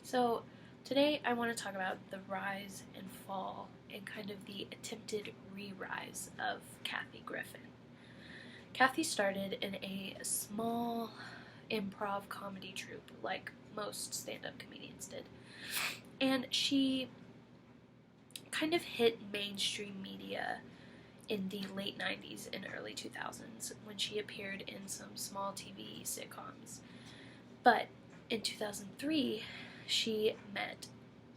So today I want to talk about the rise and fall and kind of the attempted re-rise of Kathy Griffin. Kathy started in a small improv comedy troupe like most stand-up comedians did. And she kind of hit mainstream media in the late 90s and early 2000s when she appeared in some small TV sitcoms. But in 2003, she met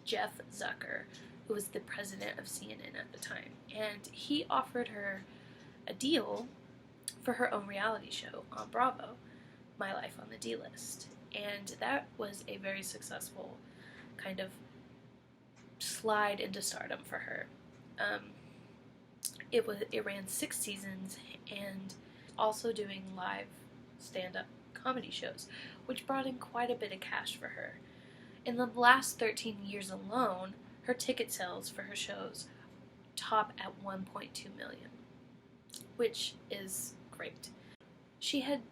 Jeff Zucker, who was the president of CNN at the time, and he offered her a deal for her own reality show on Bravo, My Life on the D-List. And that was a very successful kind of slide into stardom for her. It ran 6 seasons and also doing live stand-up comedy shows, which brought in quite a bit of cash for her. In the last 13 years alone, her ticket sales for her shows top at 1.2 million, which is great. She had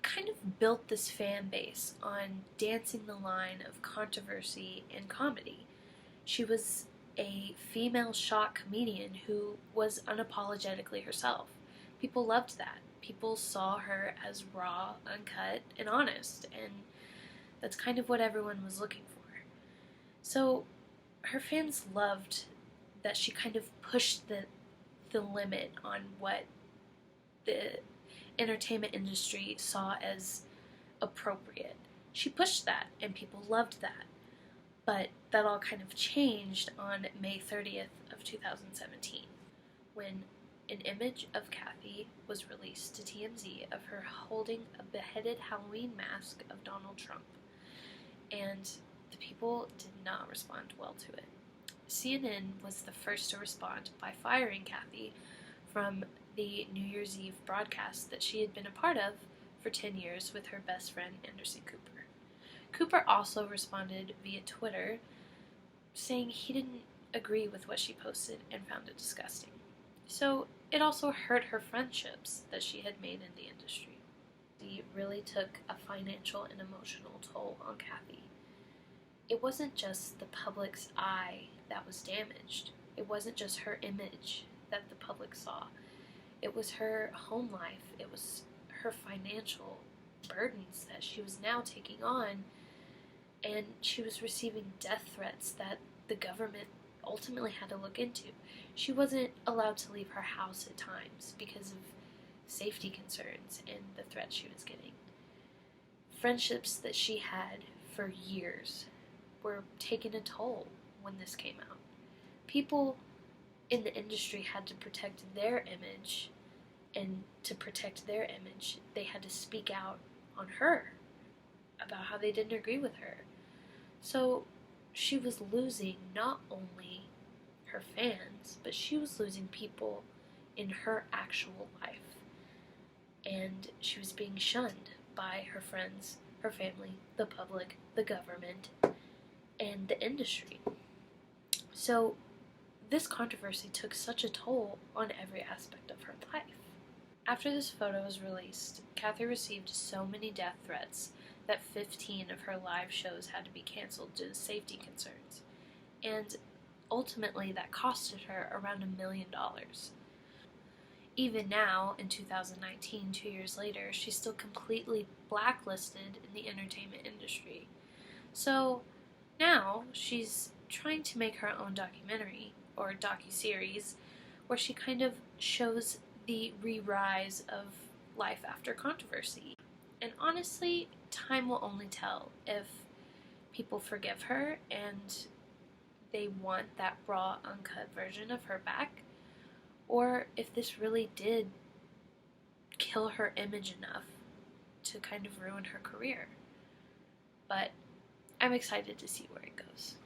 kind of built this fan base on dancing the line of controversy and comedy. She was a female shock comedian who was unapologetically herself. People loved that. People saw her as raw, uncut, and honest, and that's kind of what everyone was looking for. So her fans loved that she kind of pushed the limit on what the entertainment industry saw as appropriate. She pushed that, and people loved that. But that all kind of changed on May 30th of 2017, when an image of Kathy was released to TMZ of her holding a beheaded Halloween mask of Donald Trump. And the people did not respond well to it. CNN was the first to respond by firing Kathy from the New Year's Eve broadcast that she had been a part of for 10 years with her best friend Anderson Cooper. Cooper also responded via Twitter saying he didn't agree with what she posted and found it disgusting. So it also hurt her friendships that she had made in the industry. It really took a financial and emotional toll on Kathy. It wasn't just the public's eye that was damaged. It wasn't just her image that the public saw. It was her home life. It was her financial burdens that she was now taking on, and she was receiving death threats that the government ultimately had to look into. She wasn't allowed to leave her house at times because of safety concerns and the threats she was getting. Friendships that she had for years were taking a toll when this came out. People in the industry had to protect their image, and to protect their image, they had to speak out on her about how they didn't agree with her. So she was losing not only her fans, but she was losing people in her actual life. And she was being shunned by her friends, her family, the public, the government, and the industry. So this controversy took such a toll on every aspect of her life. After this photo was released, Kathy received so many death threats that 15 of her live shows had to be canceled due to safety concerns. And ultimately that costed her around $1 million. Even now, in 2019, 2 years later, she's still completely blacklisted in the entertainment industry. So now she's trying to make her own documentary, or docuseries, where she kind of shows the re-rise of life after controversy. And honestly, time will only tell if people forgive her and they want that raw, uncut version of her back, or if this really did kill her image enough to kind of ruin her career. But I'm excited to see where it goes.